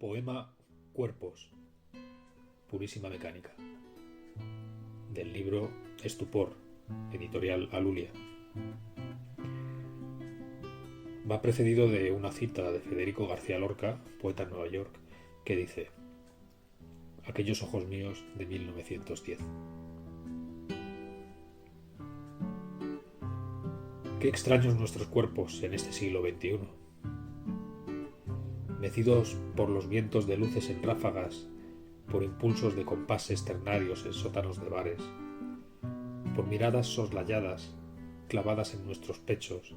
Poema Cuerpos, purísima mecánica, del libro Estupor, editorial Alulia. Va precedido de una cita de Federico García Lorca, poeta en Nueva York, que dice: aquellos ojos míos de 1910. Qué extraños nuestros cuerpos en este siglo XXI. Mecidos por los vientos de luces en ráfagas, por impulsos de compases ternarios en sótanos de bares, por miradas soslayadas clavadas en nuestros pechos,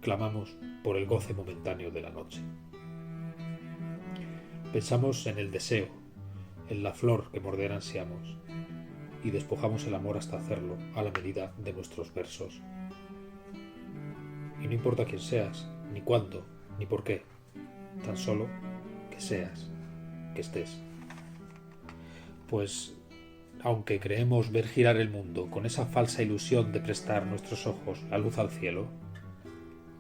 clamamos por el goce momentáneo de la noche. Pensamos en el deseo, en la flor que morder ansiamos, y despojamos el amor hasta hacerlo a la medida de nuestros versos. Y no importa quién seas, ni cuándo, ni por qué, tan solo que seas, que estés. Pues, aunque creemos ver girar el mundo con esa falsa ilusión de prestar nuestros ojos la luz al cielo,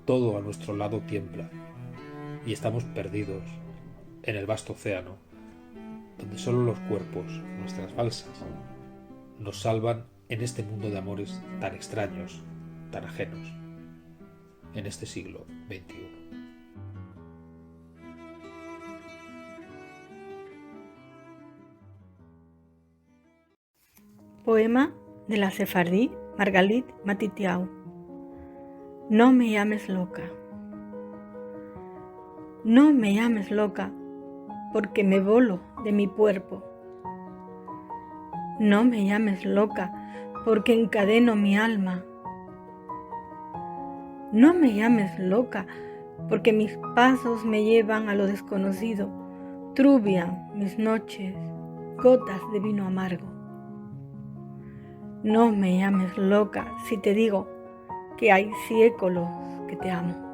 todo a nuestro lado tiembla y estamos perdidos en el vasto océano, donde solo los cuerpos, nuestras balsas, nos salvan en este mundo de amores tan extraños, tan ajenos, en este siglo XXI. Poema de la sefardí Margalit Matitiau. No me llames loca. No me llames loca, porque me volo de mi cuerpo. No me llames loca, porque encadeno mi alma. No me llames loca, porque mis pasos me llevan a lo desconocido, trubian mis noches, gotas de vino amargo. No me llames loca si te digo que hay siglos que te amo.